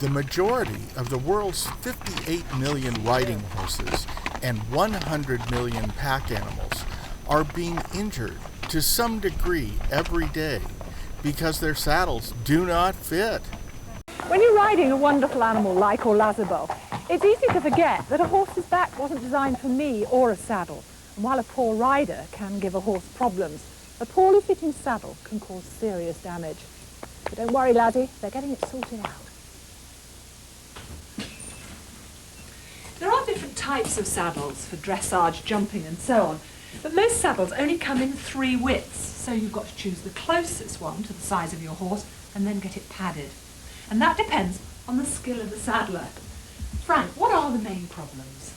the majority of the world's 58 million riding horses and 100 million pack animals are being injured to some degree every day because their saddles do not fit. When you're riding a wonderful animal like Orlazabal, it's easy to forget that a horse's back wasn't designed for me or a saddle. And while a poor rider can give a horse problems, a poorly fitting saddle can cause serious damage. But don't worry, laddie, they're getting it sorted out. There are different types of saddles for dressage, jumping and so on, but most saddles only come in 3 widths, so you've got to choose the closest one to the size of your horse and then get it padded. And that depends on the skill of the saddler. Frank, what are the main problems?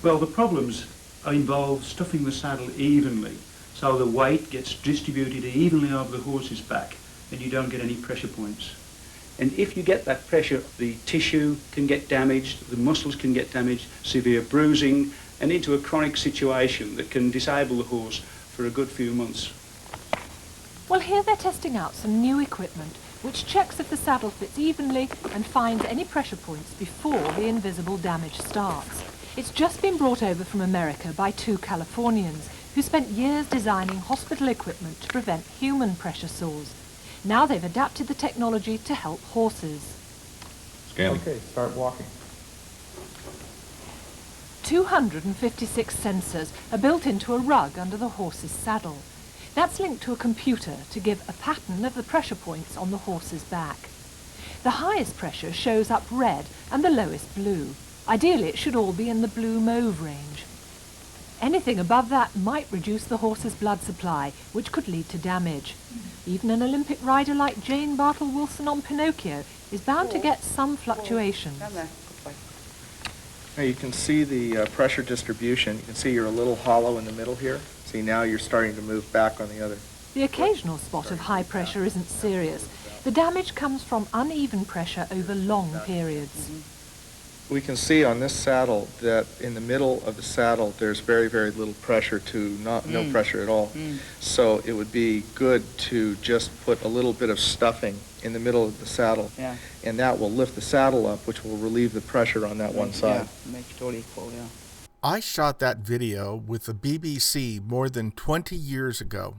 Well, the problems involve stuffing the saddle evenly, so the weight gets distributed evenly over the horse's back and you don't get any pressure points. And if you get that pressure, the tissue can get damaged, the muscles can get damaged, severe bruising, and into a chronic situation that can disable the horse for a good few months. Well, here they're testing out some new equipment which checks if the saddle fits evenly and finds any pressure points before the invisible damage starts. It's just been brought over from America by 2 Californians who spent years designing hospital equipment to prevent human pressure sores. Now they've adapted the technology to help horses. Scanning. Okay, start walking. 256 sensors are built into a rug under the horse's saddle. That's linked to a computer to give a pattern of the pressure points on the horse's back. The highest pressure shows up red and the lowest blue. Ideally, it should all be in the blue-mauve range. Anything above that might reduce the horse's blood supply, which could lead to damage. Even an Olympic rider like Jane Bartle-Wilson on Pinocchio is bound to get some fluctuations. Now you can see the pressure distribution. You can see you're a little hollow in the middle here. See, now you're starting to move back on the other. The occasional spot of high pressure isn't serious. The damage comes from uneven pressure over long periods. We can see on this saddle that in the middle of the saddle there's very, very little pressure to no pressure at all. So it would be good to just put a little bit of stuffing in the middle of the saddle. Yeah. And that will lift the saddle up, which will relieve the pressure on that one side. Yeah, make it totally equal, yeah. I shot that video with the BBC more than 20 years ago.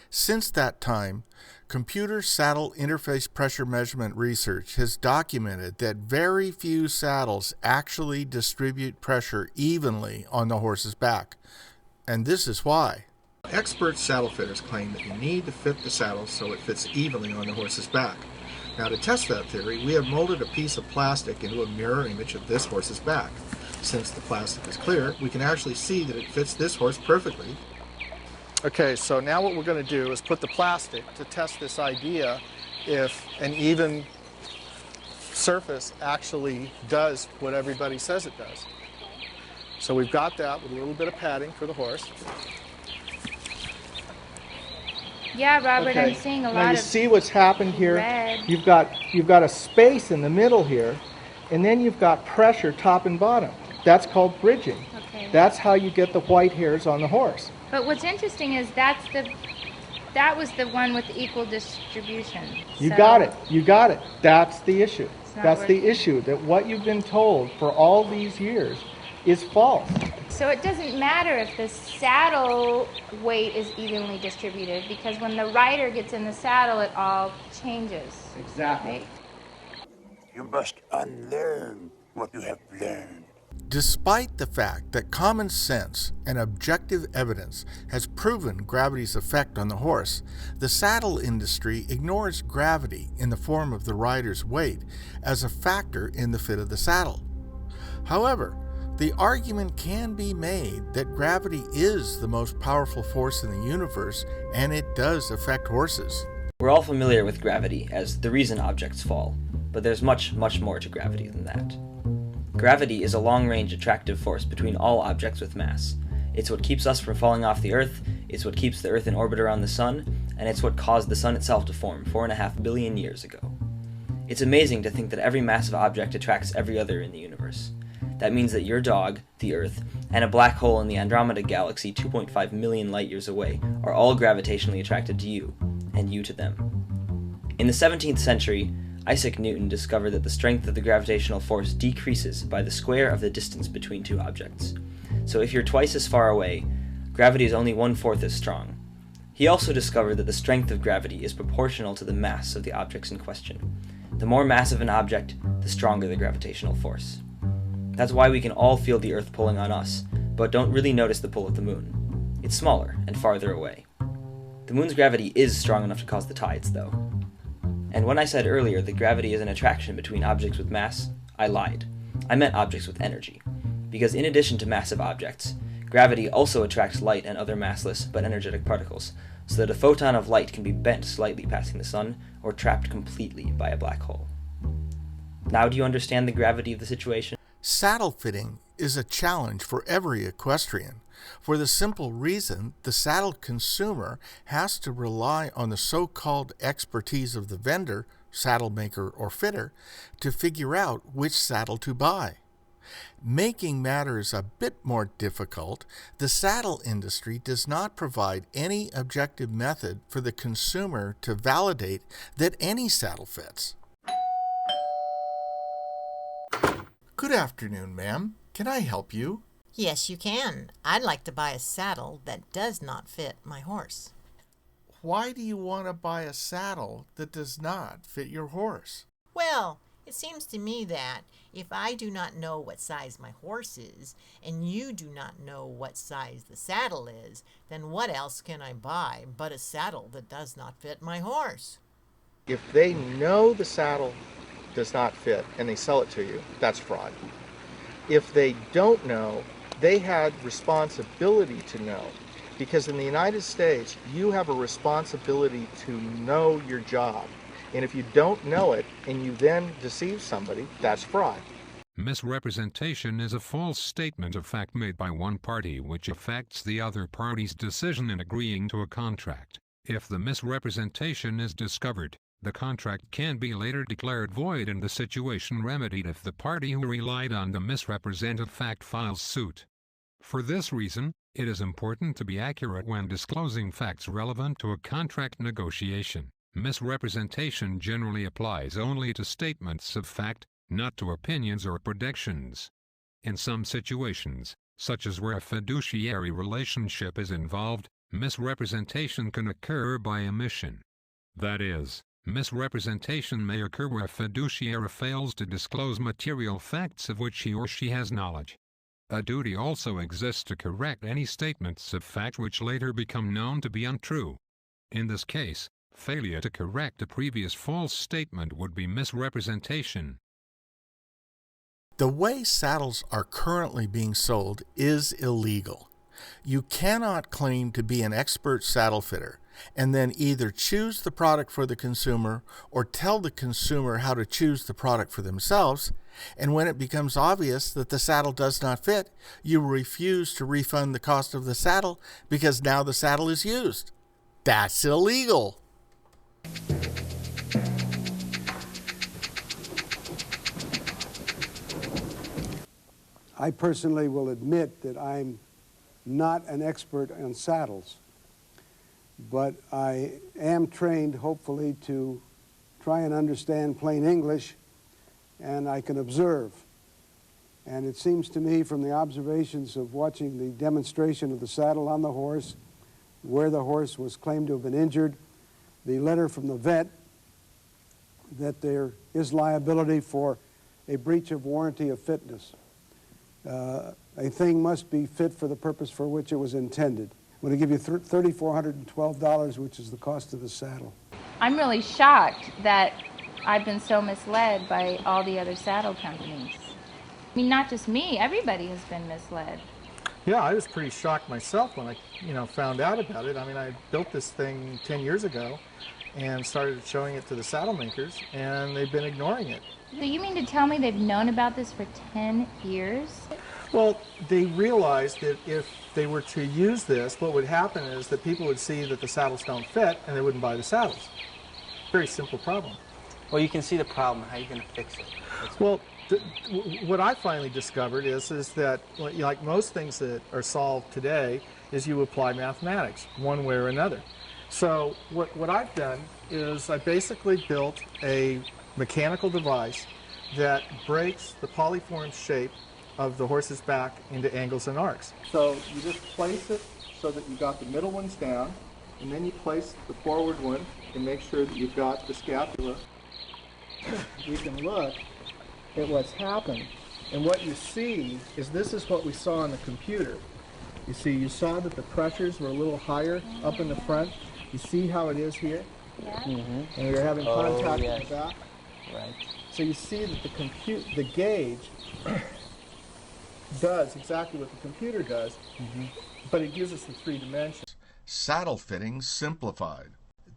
Since that time, computer saddle interface pressure measurement research has documented that very few saddles actually distribute pressure evenly on the horse's back. And this is why. Expert saddle fitters claim that you need to fit the saddle so it fits evenly on the horse's back. Now, to test that theory, we have molded a piece of plastic into a mirror image of this horse's back. Since the plastic is clear, we can actually see that it fits this horse perfectly. Okay, so now what we're going to do is put the plastic to test this idea if an even surface actually does what everybody says it does. So we've got that with a little bit of padding for the horse. Yeah, Robert, Okay. I'm seeing a Now lot you of see what's happened here? red. You've got a space in the middle here, and then you've got pressure top and bottom. That's called bridging. Okay. That's how you get the white hairs on the horse. But what's interesting is that was the one with the equal distribution. You So got it. You got it. That's the issue. not That's the working. issue, that what you've been told for all these years is false. So it doesn't matter if the saddle weight is evenly distributed, because when the rider gets in the saddle, it all changes. Exactly. Right? You must unlearn what you have learned. Despite the fact that common sense and objective evidence has proven gravity's effect on the horse, the saddle industry ignores gravity in the form of the rider's weight as a factor in the fit of the saddle. However, the argument can be made that gravity is the most powerful force in the universe, and it does affect horses. We're all familiar with gravity as the reason objects fall, but there's much, much more to gravity than that. Gravity is a long-range attractive force between all objects with mass. It's what keeps us from falling off the Earth, it's what keeps the Earth in orbit around the Sun, and it's what caused the Sun itself to form 4.5 billion years ago. It's amazing to think that every massive object attracts every other in the universe. That means that your dog, the Earth, and a black hole in the Andromeda Galaxy 2.5 million light-years away are all gravitationally attracted to you, and you to them. In the 17th century, Isaac Newton discovered that the strength of the gravitational force decreases by the square of the distance between two objects. So if you're twice as far away, gravity is only 1/4 as strong. He also discovered that the strength of gravity is proportional to the mass of the objects in question. The more massive an object, the stronger the gravitational force. That's why we can all feel the Earth pulling on us, but don't really notice the pull of the moon. It's smaller and farther away. The moon's gravity is strong enough to cause the tides, though. And when I said earlier that gravity is an attraction between objects with mass, I lied. I meant objects with energy. Because in addition to massive objects, gravity also attracts light and other massless but energetic particles, so that a photon of light can be bent slightly passing the sun, or trapped completely by a black hole. Now do you understand the gravity of the situation? Saddle fitting is a challenge for every equestrian, for the simple reason the saddle consumer has to rely on the so-called expertise of the vendor, saddle maker, or fitter to figure out which saddle to buy. Making matters a bit more difficult, the saddle industry does not provide any objective method for the consumer to validate that any saddle fits. Good afternoon, ma'am. Can I help you? Yes, you can. I'd like to buy a saddle that does not fit my horse. Why do you want to buy a saddle that does not fit your horse? Well, it seems to me that if I do not know what size my horse is, and you do not know what size the saddle is, then what else can I buy but a saddle that does not fit my horse? If they know the saddle does not fit and they sell it to you, that's fraud. If they don't know, they had responsibility to know. Because in the United States, you have a responsibility to know your job. And if you don't know it and you then deceive somebody, that's fraud. Misrepresentation is a false statement of fact made by one party which affects the other party's decision in agreeing to a contract. If the misrepresentation is discovered, the contract can be later declared void and the situation remedied if the party who relied on the misrepresented fact files suit. For this reason, it is important to be accurate when disclosing facts relevant to a contract negotiation. Misrepresentation generally applies only to statements of fact, not to opinions or predictions. In some situations, such as where a fiduciary relationship is involved, misrepresentation can occur by omission. That is, misrepresentation may occur where a fiduciary fails to disclose material facts of which he or she has knowledge. A duty also exists to correct any statements of fact which later become known to be untrue. In this case, failure to correct a previous false statement would be misrepresentation. The way saddles are currently being sold is illegal. You cannot claim to be an expert saddle fitter and then either choose the product for the consumer or tell the consumer how to choose the product for themselves, and when it becomes obvious that the saddle does not fit, you refuse to refund the cost of the saddle because now the saddle is used. That's illegal. I personally will admit that I'm not an expert on saddles, but I am trained, hopefully, to try and understand plain English, and I can observe. And it seems to me from the observations of watching the demonstration of the saddle on the horse, where the horse was claimed to have been injured, the letter from the vet, that there is liability for a breach of warranty of fitness. A thing must be fit for the purpose for which it was intended. I'm going to give you $3,412, which is the cost of the saddle. I'm really shocked that I've been so misled by all the other saddle companies. I mean, not just me, everybody has been misled. Yeah, I was pretty shocked myself when I, found out about it. I mean, I built this thing 10 years ago and started showing it to the saddle makers, and they've been ignoring it. So you mean to tell me they've known about this for 10 years? Well, they realized that if they were to use this, what would happen is that people would see that the saddles don't fit and they wouldn't buy the saddles. Very simple problem. Well, you can see the problem. How are you going to fix it? Well, what I finally discovered is that, like most things that are solved today, is you apply mathematics one way or another. So what I've done is I basically built a mechanical device that breaks the polyform shape of the horse's back into angles and arcs. So you just place it so that you've got the middle ones down, and then you place the forward one and make sure that you've got the scapula. You can look at what's happened, and what you see is this is what we saw on the computer. You see, you saw that the pressures were a little higher up in the front. You see how it is here? Yeah. And we're having contact yes. in the back. Right. So you see that the gauge does exactly what the computer does, but it gives us the 3 dimensions. Saddle fittings simplified.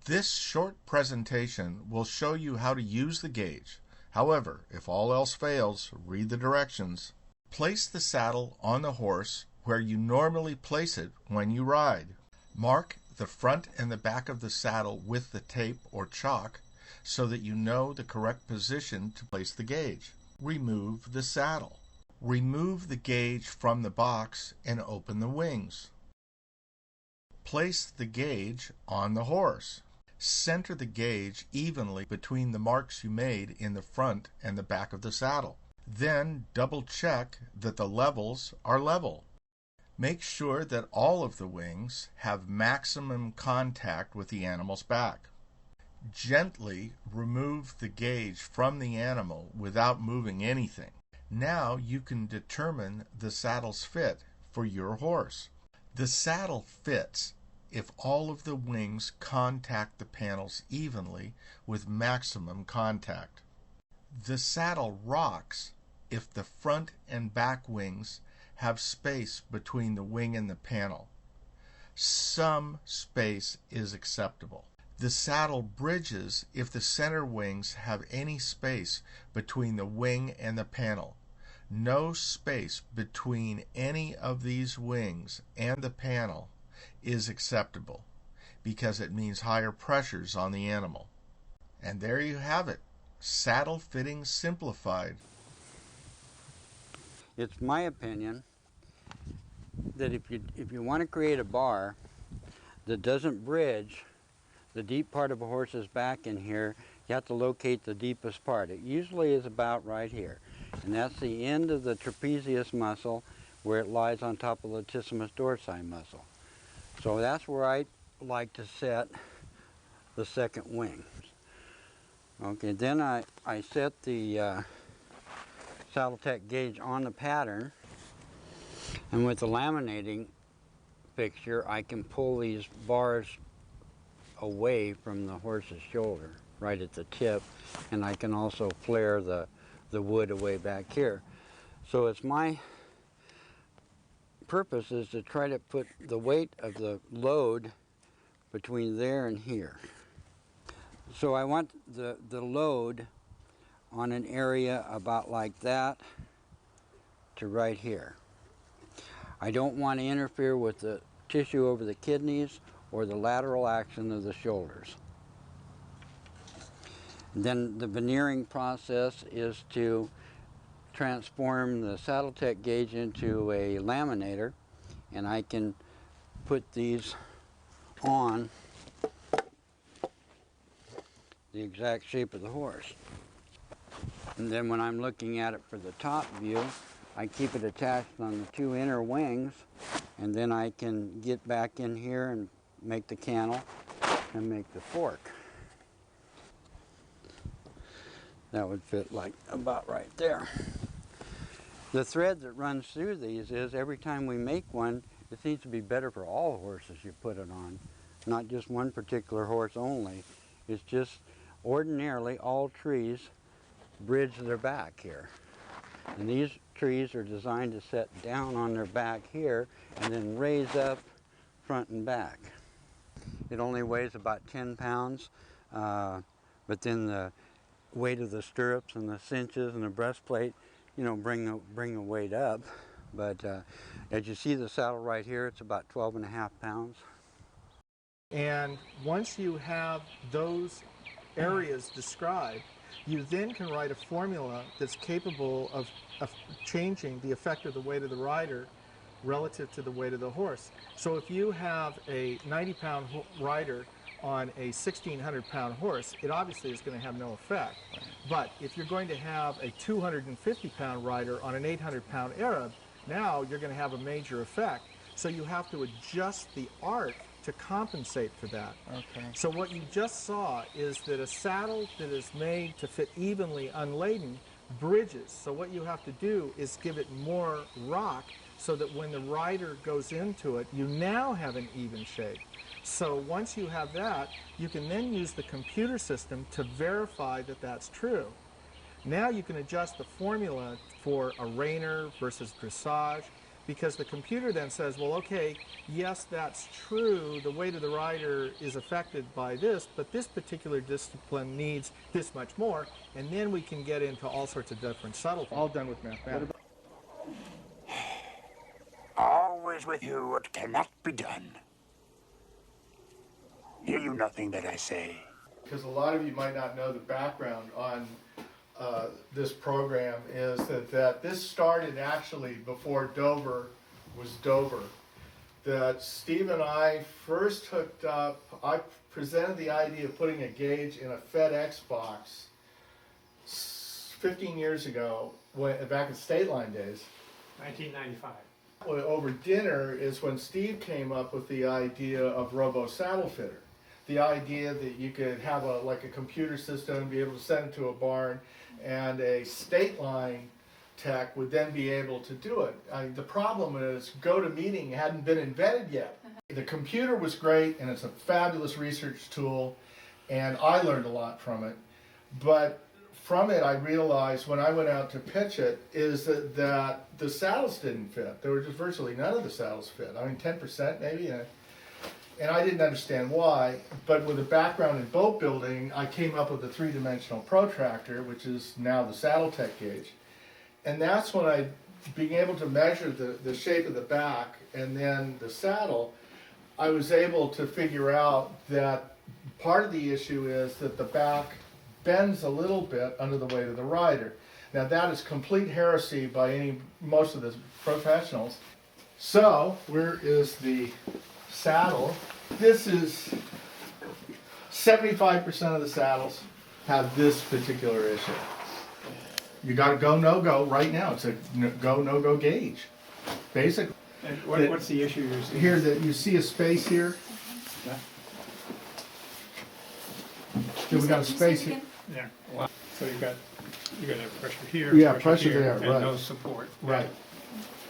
This short presentation will show you how to use the gauge. However, if all else fails, read the directions. Place the saddle on the horse where you normally place it when you ride. Mark the front and the back of the saddle with the tape or chalk so that you know the correct position to place the gauge. Remove the saddle. Remove the gauge from the box and open the wings. Place the gauge on the horse. Center the gauge evenly between the marks you made in the front and the back of the saddle. Then double check that the levels are level. Make sure that all of the wings have maximum contact with the animal's back. Gently remove the gauge from the animal without moving anything. Now you can determine the saddle's fit for your horse. The saddle fits if all of the wings contact the panels evenly with maximum contact. The saddle rocks if the front and back wings have space between the wing and the panel. Some space is acceptable. The saddle bridges if the center wings have any space between the wing and the panel. No space between any of these wings and the panel is acceptable because it means higher pressures on the animal. And there you have it. Saddle fitting simplified. It's my opinion that if you want to create a bar that doesn't bridge the deep part of a horse's back in here, you have to locate the deepest part. It usually is about right here. And that's the end of the trapezius muscle where it lies on top of the latissimus dorsi muscle. So that's where I like to set the second wing. Okay, then I set the Saddle Tech gauge on the pattern, and with the laminating fixture I can pull these bars away from the horse's shoulder right at the tip, and I can also flare the wood away back here. So it's my purpose is to try to put the weight of the load between there and here. So I want the load on an area about like that to right here. I don't want to interfere with the tissue over the kidneys or the lateral action of the shoulders. Then the veneering process is to transform the Saddle Tech gauge into a laminator, and I can put these on the exact shape of the horse. And then when I'm looking at it for the top view, I keep it attached on the 2 inner wings, and then I can get back in here and make the cantle and make the fork. That would fit like about right there. The thread that runs through these is every time we make one, it needs to be better for all horses you put it on, not just one particular horse only. It's just ordinarily all trees bridge their back here. And these trees are designed to set down on their back here and then raise up front and back. It only weighs about 10 pounds, but then the weight of the stirrups and the cinches and the breastplate, you know, bring the weight up. But as you see the saddle right here, it's about 12.5 pounds. And once you have those areas described, you then can write a formula that's capable of changing the effect of the weight of the rider relative to the weight of the horse. So if you have a 90-pound rider on a 1,600-pound horse, it obviously is going to have no effect. But if you're going to have a 250-pound rider on an 800-pound Arab, now you're going to have a major effect. So you have to adjust the arc to compensate for that. Okay. So what you just saw is that a saddle that is made to fit evenly unladen bridges. So what you have to do is give it more rock so that when the rider goes into it, you now have an even shape. So once you have that, you can then use the computer system to verify that that's true. Now you can adjust the formula for a reiner versus dressage, because the computer then says, well, okay, yes, that's true, the weight of the rider is affected by this, but this particular discipline needs this much more, and then we can get into all sorts of different subtleties, all done with mathematics. Always with you what cannot be done. Hear you nothing that I say. Because a lot of you might not know the background on this program is that this started actually before Dover was Dover. That Steve and I first hooked up, I presented the idea of putting a gauge in a FedEx box 15 years ago, back in State Line days. 1995. Over dinner is when Steve came up with the idea of Robo Saddle Fitter. The idea that you could have a computer system, be able to send it to a barn, and a State Line tech would then be able to do it. The problem is GoToMeeting hadn't been invented yet. The computer was great, and it's a fabulous research tool, and I learned a lot from it. But from it, I realized when I went out to pitch it is that the saddles didn't fit. There were just virtually none of the saddles fit. I mean, 10% maybe. And I didn't understand why, but with a background in boat building, I came up with a three-dimensional protractor, which is now the Saddle Tech gauge. And that's when I, being able to measure the shape of the back and then the saddle, I was able to figure out that part of the issue is that the back bends a little bit under the weight of the rider. Now that is complete heresy by most of the professionals. So, where is the saddle? This is 75% of the saddles have this particular issue. You got to go, no go right now. It's a go, no go gauge, basically. And what's the issue you're seeing? Here, that you see a space here. Yeah. So we got a space here. Yeah. Wow. So you got a pressure here. Yeah, pressure here, there, and right. no support. Right.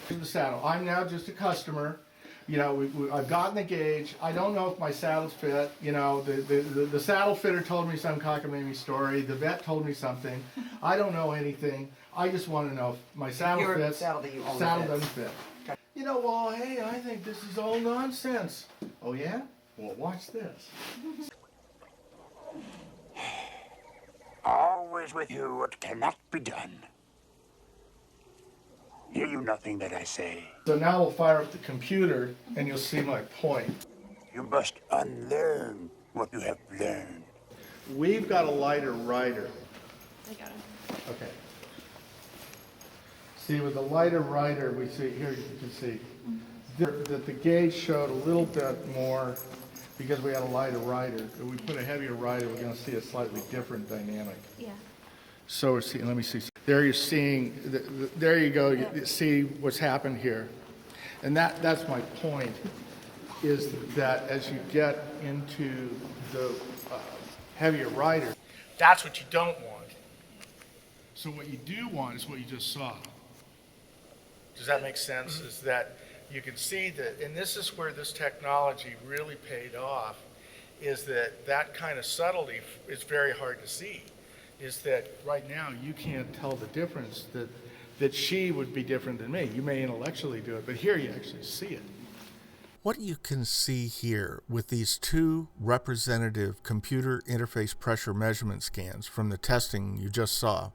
The saddle. I'm now just a customer. You know, I've gotten the gauge. I don't know if my saddles fit. You know, the saddle fitter told me some cockamamie story. The vet told me something. I don't know anything. I just want to know if my saddle fits. Saddle that you own Saddle fits. doesn't fit. You know, well, hey, I think this is all nonsense. Oh yeah? Well, watch this. Always with you what cannot be done. Hear you nothing that I say. So now we'll fire up the computer, and you'll see my point. You must unlearn what you have learned. We've got a lighter rider. I got it. Okay. See, with the lighter rider, we see here, you can see that the gauge showed a little bit more because we had a lighter rider. If we put a heavier rider, we're going to see a slightly different dynamic. Yeah. So we're seeing, let me see. There you're seeing, there you go, you see what's happened here. And that's my point, is that as you get into the heavier rider, that's what you don't want. So what you do want is what you just saw. Does that make sense? Is that you can see that, and this is where this technology really paid off, is that kind of subtlety is very hard to see. Is that right now you can't tell the difference that she would be different than me. You may intellectually do it, but here you actually see it. What you can see here with these two representative computer interface pressure measurement scans from the testing you just saw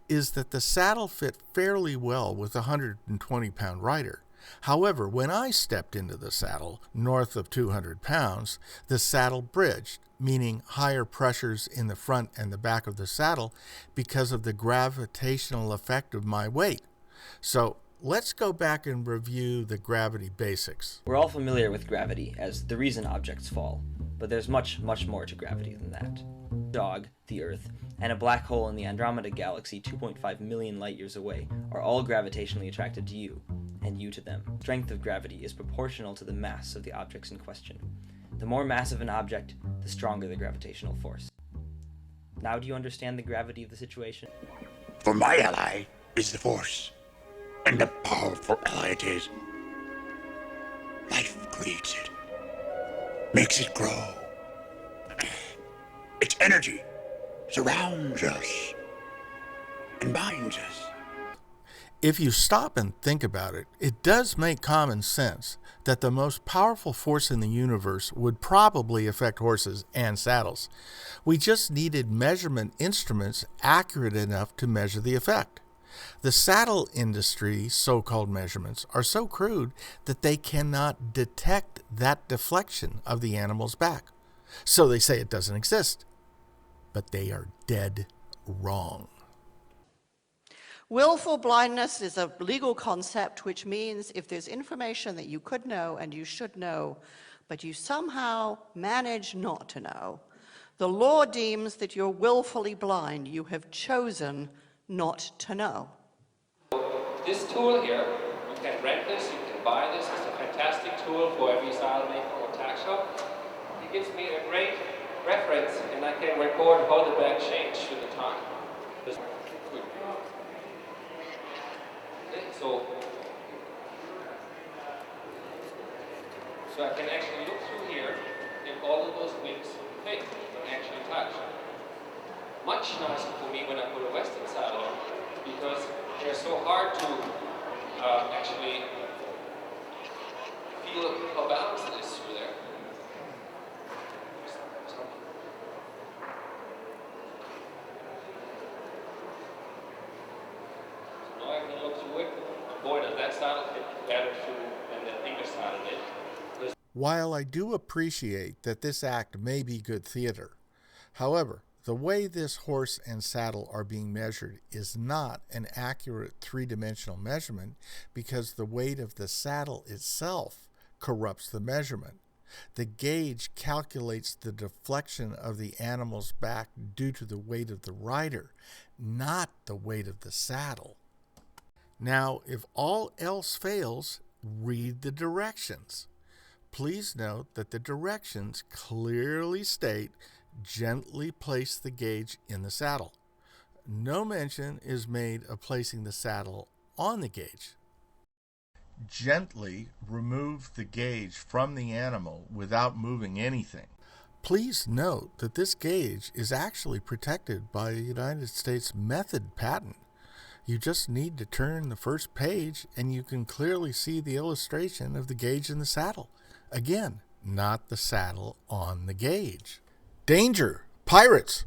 is that the saddle fit fairly well with a 120-pound rider. However, when I stepped into the saddle north of 200 pounds, the saddle bridged, meaning higher pressures in the front and the back of the saddle because of the gravitational effect of my weight. So let's go back and review the gravity basics. We're all familiar with gravity as the reason objects fall, but there's much, much more to gravity than that. Dog, the Earth, and a black hole in the Andromeda Galaxy 2.5 million light-years away are all gravitationally attracted to you, and you to them. Strength of gravity is proportional to the mass of the objects in question. The more massive an object, the stronger the gravitational force. Now do you understand the gravity of the situation? For my ally is the Force, and a powerful ally it is. Life creates it, makes it grow. Its energy surrounds us and binds us. If you stop and think about it, it does make common sense that the most powerful force in the universe would probably affect horses and saddles. We just needed measurement instruments accurate enough to measure the effect. The saddle industry's so-called measurements are so crude that they cannot detect that deflection of the animal's back. So they say it doesn't exist. But they are dead wrong. Willful blindness is a legal concept, which means if there's information that you could know and you should know, but you somehow manage not to know, the law deems that you're willfully blind. You have chosen not to know. This tool here, you can rent this, you can buy this. It's a fantastic tool for every saddle maker or tack shop. It gives me a great reference, and I can record how the back changed through the time. So I can actually look through here, and all of those wings fit and actually touch. Much nicer for me when I put a Western saddle on, because they're so hard to actually feel how balanced it is through there. So now I can look through it. Boy, does that saddle fit better through than the English saddle did. While I do appreciate that this act may be good theater, however, the way this horse and saddle are being measured is not an accurate three-dimensional measurement because the weight of the saddle itself corrupts the measurement. The gauge calculates the deflection of the animal's back due to the weight of the rider, not the weight of the saddle. Now, if all else fails, read the directions. Please note that the directions clearly state gently place the gauge in the saddle. No mention is made of placing the saddle on the gauge. Gently remove the gauge from the animal without moving anything. Please note that this gauge is actually protected by a United States method patent. You just need to turn the first page and you can clearly see the illustration of the gauge in the saddle. Again, not the saddle on the gauge. Danger! Pirates!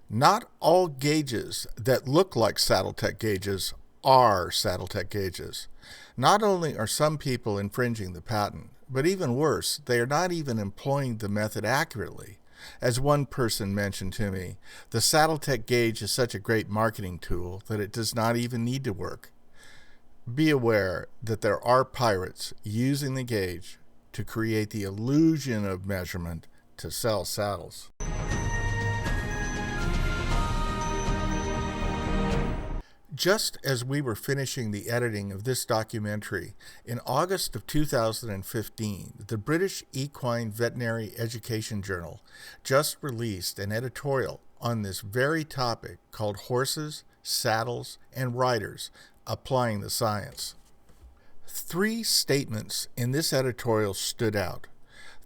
Not all gauges that look like Saddletech gauges are Saddletech gauges. Not only are some people infringing the patent, but even worse, they are not even employing the method accurately. As one person mentioned to me, the Saddletech gauge is such a great marketing tool that it does not even need to work. Be aware that there are pirates using the gauge to create the illusion of measurement to sell saddles. Just as we were finishing the editing of this documentary, in August of 2015, the British Equine Veterinary Education Journal just released an editorial on this very topic called Horses, Saddles, and Riders, Applying the Science. 3 statements in this editorial stood out.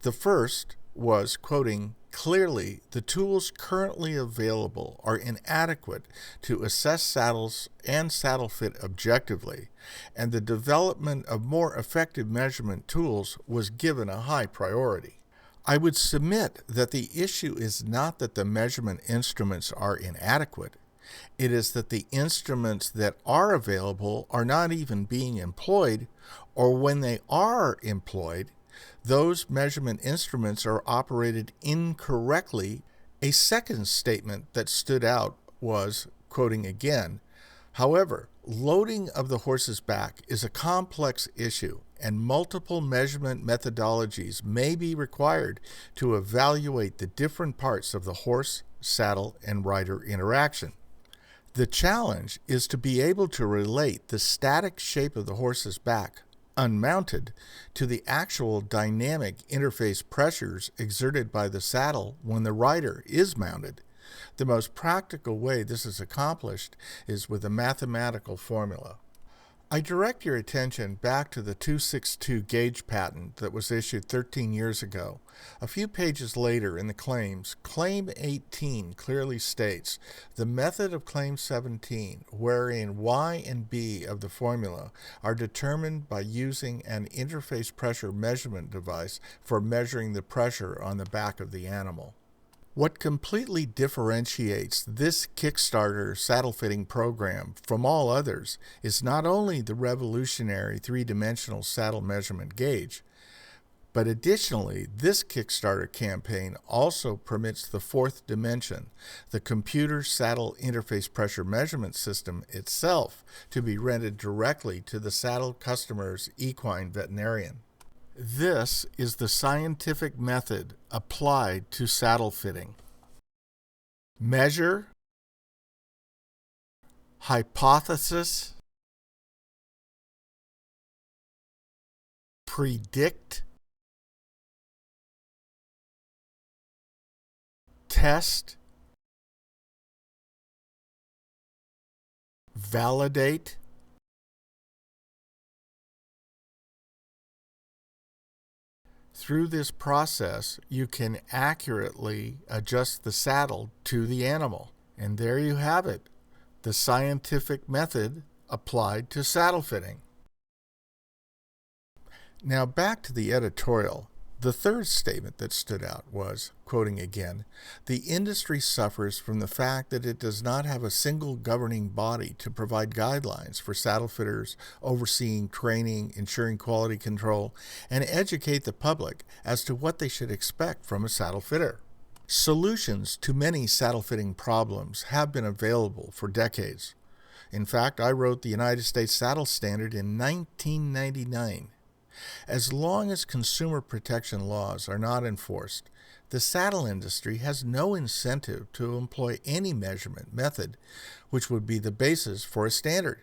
The first was, quoting, "Clearly, the tools currently available are inadequate to assess saddles and saddle fit objectively, and the development of more effective measurement tools was given a high priority." I would submit that the issue is not that the measurement instruments are inadequate. It is that the instruments that are available are not even being employed, or when they are employed, those measurement instruments are operated incorrectly. A second statement that stood out was, quoting again, "However, loading of the horse's back is a complex issue and multiple measurement methodologies may be required to evaluate the different parts of the horse, saddle, and rider interaction. The challenge is to be able to relate the static shape of the horse's back, unmounted, to the actual dynamic interface pressures exerted by the saddle when the rider is mounted. The most practical way this is accomplished is with a mathematical formula. I direct your attention back to the 262 gauge patent that was issued 13 years ago. A few pages later in the claims, Claim 18 clearly states the method of Claim 17, wherein Y and B of the formula are determined by using an interface pressure measurement device for measuring the pressure on the back of the animal. What completely differentiates this Kickstarter saddle fitting program from all others is not only the revolutionary three-dimensional saddle measurement gauge, but additionally, this Kickstarter campaign also permits the fourth dimension, the computer saddle interface pressure measurement system itself, to be rented directly to the saddle customer's equine veterinarian. This is the scientific method applied to saddle fitting. Measure, hypothesis, predict, test, validate, through this process, you can accurately adjust the saddle to the animal. And there you have it, the scientific method applied to saddle fitting. Now back to the editorial. The third statement that stood out was, quoting again, "The industry suffers from the fact that it does not have a single governing body to provide guidelines for saddle fitters, overseeing training, ensuring quality control, and educate the public as to what they should expect from a saddle fitter." Solutions to many saddle fitting problems have been available for decades. In fact, I wrote the United States Saddle Standard in 1999. As long as consumer protection laws are not enforced, the saddle industry has no incentive to employ any measurement method which would be the basis for a standard,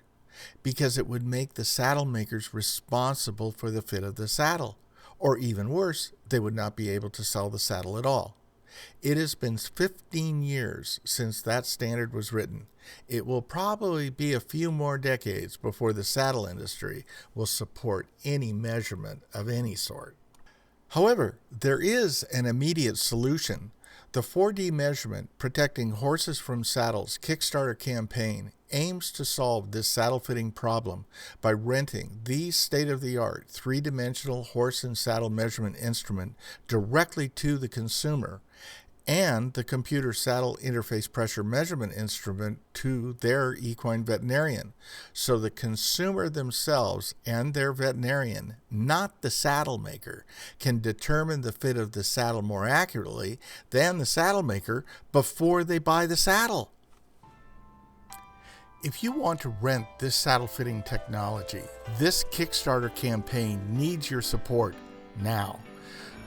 because it would make the saddle makers responsible for the fit of the saddle, or even worse, they would not be able to sell the saddle at all. It has been 15 years since that standard was written. It will probably be a few more decades before the saddle industry will support any measurement of any sort. However, there is an immediate solution. The 4D measurement protecting horses from saddles Kickstarter campaign aims to solve this saddle fitting problem by renting the state-of-the-art three-dimensional horse and saddle measurement instrument directly to the consumer, and the computer saddle interface pressure measurement instrument to their equine veterinarian, so the consumer themselves and their veterinarian, not the saddle maker, can determine the fit of the saddle more accurately than the saddle maker before they buy the saddle. If you want to rent this saddle fitting technology, this Kickstarter campaign needs your support now.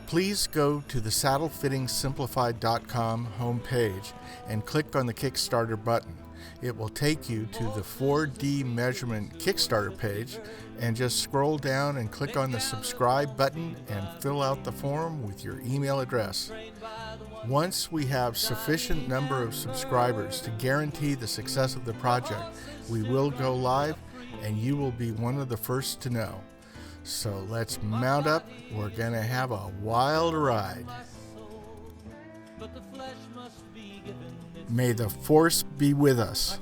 Please go to the saddlefittingsimplified.com homepage and click on the Kickstarter button. It will take you to the 4D measurement Kickstarter page, and just scroll down and click on the subscribe button and fill out the form with your email address. Once we have sufficient number of subscribers to guarantee the success of the project, we will go live and you will be one of the first to know. So let's mount up. We're going to have a wild ride. May the force be with us.